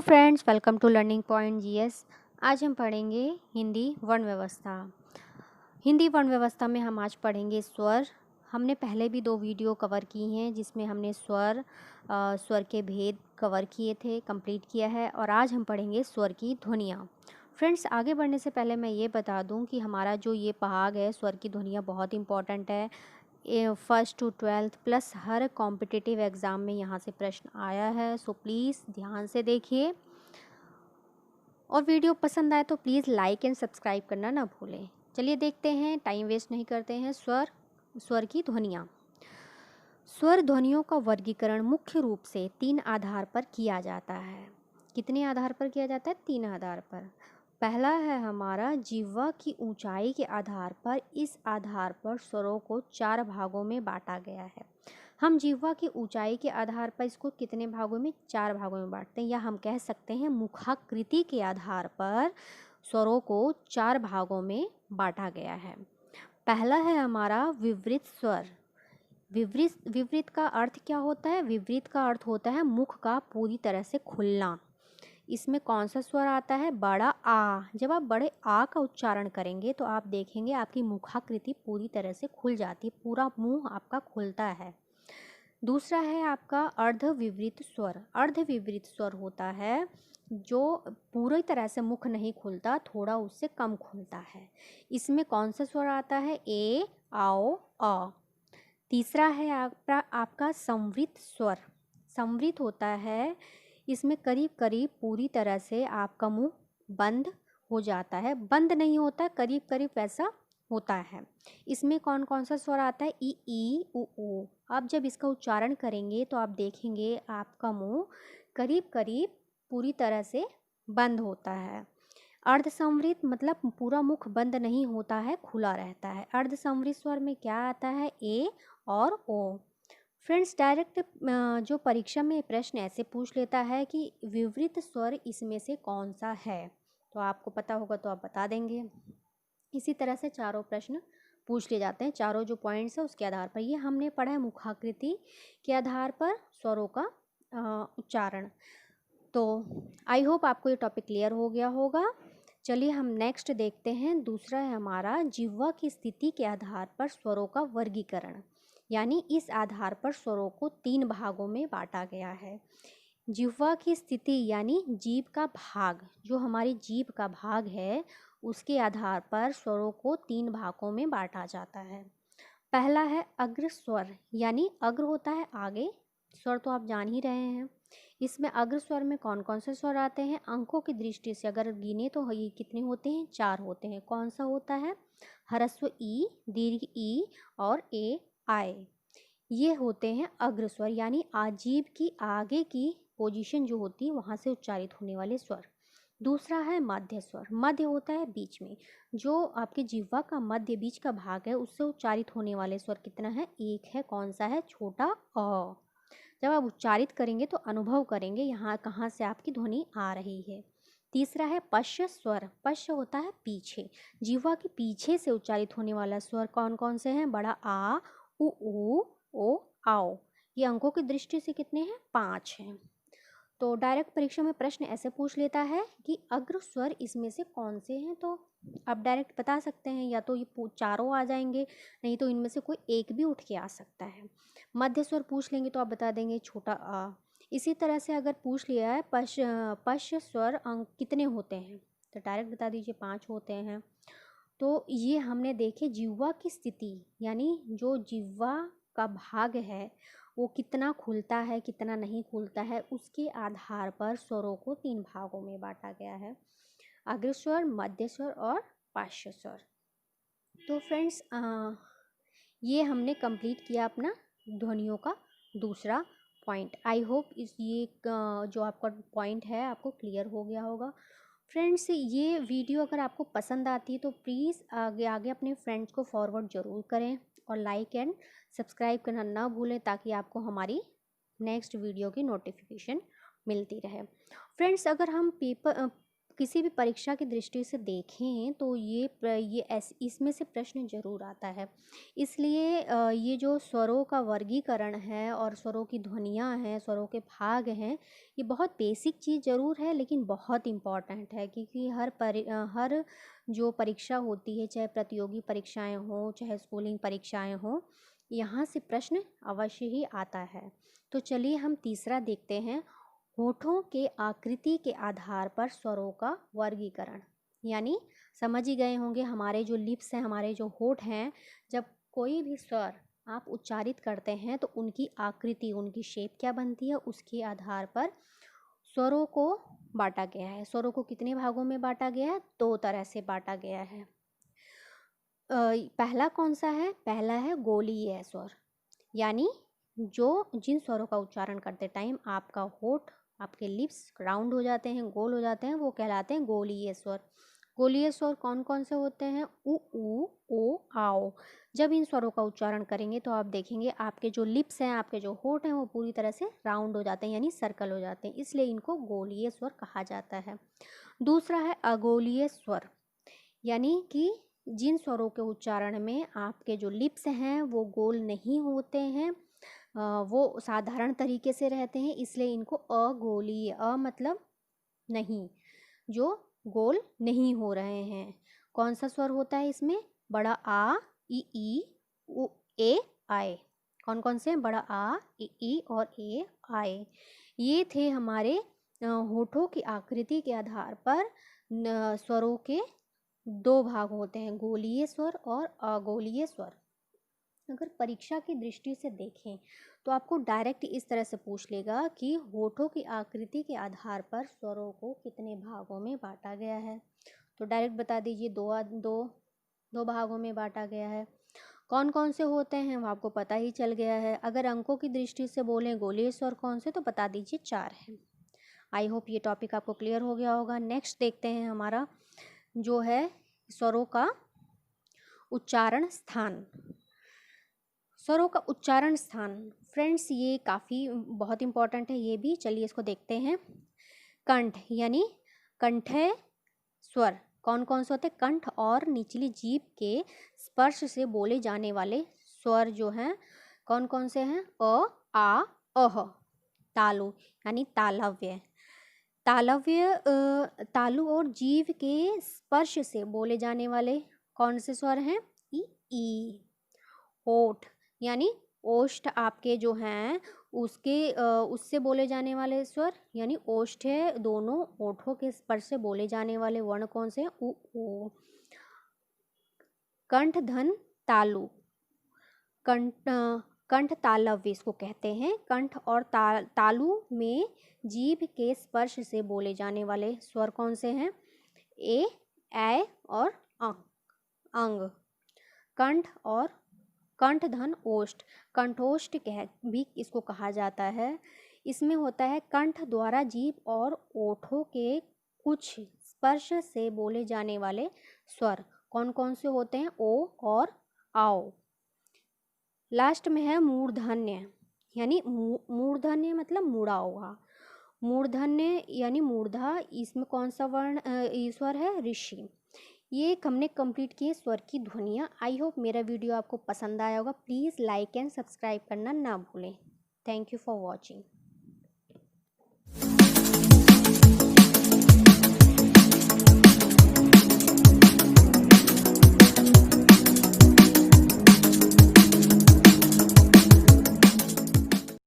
Friends, welcome to learning point GS. आज हम पढ़ेंगे हिंदी वर्ण व्यवस्था। हिंदी वर्ण व्यवस्था में हम आज पढ़ेंगे स्वर। हमने पहले भी 2 वीडियो कवर की हैं जिसमें हमने स्वर के भेद कवर किए थे, कंप्लीट किया है। और आज हम पढ़ेंगे स्वर की ध्वनियाँ। फ्रेंड्स, आगे बढ़ने से पहले मैं ये बता दूं कि हमारा जो ये भाग है स्वर की ध्वनियाँ बहुत इंपॉर्टेंट है। फर्स्ट टू 12th प्लस हर कॉम्पिटिटिव एग्ज़ाम में यहाँ से प्रश्न आया है, सो प्लीज़ ध्यान से देखिए। और वीडियो पसंद आए तो प्लीज़ लाइक एंड सब्सक्राइब करना ना भूलें। चलिए देखते हैं, टाइम वेस्ट नहीं करते हैं। स्वर की ध्वनियाँ। स्वर ध्वनियों का वर्गीकरण मुख्य रूप से 3 आधार पर किया जाता है। कितने आधार पर किया जाता है? 3 आधार पर। पहला है हमारा जिह्वा की ऊंचाई के आधार पर। इस आधार पर स्वरों को 4 भागों में बांटा गया है। हम जिह्वा की ऊंचाई के आधार पर इसको कितने भागों में? 4 भागों में बांटते हैं, या हम कह सकते हैं मुखाकृति के आधार पर स्वरों को 4 भागों में बांटा गया है। पहला है हमारा विवृत स्वर। विवृत का अर्थ क्या होता है? विवृत का अर्थ होता है मुख का पूरी तरह से खुलना। इसमें कौन सा स्वर आता है? बड़ा आ। जब आप बड़े आ का उच्चारण करेंगे तो आप देखेंगे आपकी मुखाकृति पूरी तरह से खुल जाती है, पूरा मुंह आपका खुलता है। दूसरा है आपका अर्धविवृत स्वर। अर्धविवृत स्वर होता है जो पूरी तरह से मुख नहीं खुलता, थोड़ा उससे कम खुलता है। इसमें कौन सा स्वर आता है? ए, आओ, अ। तीसरा है आपका संवृत स्वर। संवृत होता है, इसमें करीब करीब पूरी तरह से आपका मुंह बंद हो जाता है, बंद नहीं होता, करीब करीब वैसा होता है। इसमें कौन कौन सा स्वर आता है? ई, उ, ऊ। आप जब इसका उच्चारण करेंगे तो आप देखेंगे आपका मुंह करीब करीब पूरी तरह से बंद होता है। अर्धसंवृत मतलब पूरा मुख बंद नहीं होता है, खुला रहता है। अर्धसंवृत स्वर में क्या आता है? ए और ओ। फ्रेंड्स, डायरेक्ट जो परीक्षा में प्रश्न ऐसे पूछ लेता है कि विवृत स्वर इसमें से कौन सा है, तो आपको पता होगा तो आप बता देंगे। इसी तरह से चारों प्रश्न पूछ लिए जाते हैं, चारों जो पॉइंट्स है उसके आधार पर। ये हमने पढ़ा है मुखाकृति के आधार पर स्वरों का उच्चारण। तो आई होप आपको ये टॉपिक क्लियर हो गया होगा। चलिए हम नेक्स्ट देखते हैं। दूसरा है हमारा जिह्वा की स्थिति के आधार पर स्वरों का वर्गीकरण, यानी इस आधार पर स्वरों को 3 भागों में बांटा गया है। जिह्वा की स्थिति यानी जीभ का भाग, जो हमारी जीभ का भाग है उसके आधार पर स्वरों को 3 भागों में बांटा जाता है। पहला है अग्र स्वर, यानी अग्र होता है आगे, स्वर तो आप जान ही रहे हैं। इसमें अग्र स्वर में कौन कौन से स्वर आते हैं? अंकों की दृष्टि से अगर गिने तो ये कितने होते हैं? 4 होते हैं। कौन सा होता है? ह्रस्व ई, दीर्घ ई और ए, आए। ये होते हैं अग्र स्वर, यानी जीभ की आगे की पोजीशन जो होती है वहाँ से उच्चारित होने वाले स्वर। दूसरा है मध्य स्वर। मध्य होता है बीच में, जो आपके जिह्वा का मध्य बीच का भाग है उससे उच्चारित होने वाले स्वर कितना है? 1 है। कौन सा है? छोटा अ। जब आप उच्चारित करेंगे तो अनुभव करेंगे यहाँ कहाँ से आपकी ध्वनि आ रही है। तीसरा है पश्य स्वर। पश्य होता है पीछे, जिह्वा के पीछे से उच्चारित होने वाला स्वर कौन कौन से हैं? बड़ा आ, उ, ओ, आओ। ये अंकों की दृष्टि से कितने हैं? 5 हैं। तो डायरेक्ट परीक्षा में प्रश्न ऐसे पूछ लेता है कि अग्र स्वर इसमें से कौन से हैं, तो आप डायरेक्ट बता सकते हैं, या तो ये चारों आ जाएंगे, नहीं तो इनमें से कोई एक भी उठ के आ सकता है। मध्य स्वर पूछ लेंगे तो आप बता देंगे छोटा आ। इसी तरह से अगर पूछ लिया है पश्य स्वर अंक कितने होते हैं, तो डायरेक्ट बता दीजिए 5 होते हैं। तो ये हमने देखे जिह्वा की स्थिति, यानी जो जिह्वा का भाग है वो कितना खुलता है कितना नहीं खुलता है, उसके आधार पर स्वरों को 3 भागों में बांटा गया है, अग्र स्वर, मध्य स्वर और पार्श्व स्वर। तो फ्रेंड्स, ये हमने कंप्लीट किया अपना ध्वनियों का दूसरा पॉइंट। आई होप जो आपका पॉइंट है आपको क्लियर हो गया होगा। फ्रेंड्स, ये वीडियो अगर आपको पसंद आती है तो प्लीज़ आगे आगे अपने फ्रेंड्स को फॉरवर्ड ज़रूर करें और लाइक एंड सब्सक्राइब करना ना भूलें, ताकि आपको हमारी नेक्स्ट वीडियो की नोटिफिकेशन मिलती रहे। फ्रेंड्स, अगर हम किसी भी परीक्षा की दृष्टि से देखें तो इसमें से प्रश्न ज़रूर आता है। इसलिए ये जो स्वरों का वर्गीकरण है और स्वरों की ध्वनियाँ हैं, स्वरों के भाग हैं, ये बहुत बेसिक चीज़ ज़रूर है लेकिन बहुत इम्पॉर्टेंट है, क्योंकि हर जो परीक्षा होती है, चाहे प्रतियोगी परीक्षाएं हों, चाहे स्कूलिंग परीक्षाएं हों, यहाँ से प्रश्न अवश्य ही आता है। तो चलिए हम तीसरा देखते हैं, होठों के आकृति के आधार पर स्वरों का वर्गीकरण। यानी समझ ही गए होंगे, हमारे जो लिप्स हैं, हमारे जो होठ हैं, जब कोई भी स्वर आप उच्चारित करते हैं तो उनकी आकृति, उनकी शेप क्या बनती है, उसके आधार पर स्वरों को बांटा गया है। स्वरों को कितने भागों में बांटा गया है? 2 तरह से बांटा गया है। पहला कौन सा है? पहला है गोलीय स्वर, यानी जिन स्वरों का उच्चारण करते टाइम आपका होठ, आपके लिप्स राउंड हो जाते हैं, गोल हो जाते हैं, वो कहलाते हैं गोलीय स्वर। गोलीय स्वर कौन कौन से होते हैं? उ, ओ, आओ। जब इन स्वरों का उच्चारण करेंगे तो आप देखेंगे आपके जो लिप्स हैं, आपके जो होठ हैं, वो पूरी तरह से राउंड हो जाते हैं, यानी सर्कल हो जाते हैं, इसलिए इनको गोलीय स्वर कहा जाता है। दूसरा है अगोलीय स्वर, यानी कि जिन स्वरों के उच्चारण में आपके जो लिप्स हैं वो गोल नहीं होते हैं, वो साधारण तरीके से रहते हैं, इसलिए इनको अगोलीय, मतलब नहीं, जो गोल नहीं हो रहे हैं। कौन सा स्वर होता है इसमें? बड़ा आ, ई, उ, ए, आए। कौन कौन से? बड़ा आ, ई और ए, आए। ये थे हमारे होठों की आकृति के आधार पर स्वरों के 2 भाग होते हैं, गोलीय स्वर और अगोलीय स्वर। अगर परीक्षा की दृष्टि से देखें तो आपको डायरेक्ट इस तरह से पूछ लेगा कि होठों की आकृति के आधार पर स्वरों को कितने भागों में बांटा गया है, तो डायरेक्ट बता दीजिए, दो भागों में बांटा गया है। कौन कौन से होते हैं वो आपको पता ही चल गया है। अगर अंकों की दृष्टि से बोलें गोलीय स्वर कौन से, तो बता दीजिए 4 है। आई होप ये टॉपिक आपको क्लियर हो गया होगा। नेक्स्ट देखते हैं हमारा जो है स्वरों का उच्चारण स्थान। स्वरों का उच्चारण स्थान, फ्रेंड्स, ये काफ़ी बहुत इम्पॉर्टेंट है ये भी। चलिए इसको देखते हैं। कंठ, यानी कंठे स्वर कौन कौन से होते हैं? कंठ और निचली जीभ के स्पर्श से बोले जाने वाले स्वर जो हैं कौन कौन से हैं? अ, आ, अह। तालु, यानी तालव्य। तालु और जीभ के स्पर्श से बोले जाने वाले कौन से स्वर हैं? ई। होठ, यानी ओष्ठ आपके जो हैं उससे बोले जाने वाले स्वर, यानी ओष्ठ है, दोनों ओठों के स्पर्श से बोले जाने वाले वर्ण कौन से हैं? उ, ओ। कंठ धन तालु, कंठ तालव्य इसको कहते हैं। कंठ और तालु में जीभ के स्पर्श से बोले जाने वाले स्वर कौन से हैं? ए, ऐ और अंग। कंठ और कंठ धन ओष्ठ, कंठोष्ठ भी इसको कहा जाता है। इसमें होता है कंठ द्वारा जीभ और ओठों के कुछ स्पर्श से बोले जाने वाले स्वर कौन कौन से होते हैं? ओ और आओ। लास्ट में है मूर्धन्य, यानी मूर्धन्य मतलब मुड़ा हुआ। मूर्धन्य यानी मूर्धा, इसमें कौन सा वर्ण स्वर है? ऋषि। ये हमने कंप्लीट किए स्वर की ध्वनियाँ। आई होप मेरा वीडियो आपको पसंद आया होगा। प्लीज़ लाइक एंड सब्सक्राइब करना ना भूलें। Thank you for watching.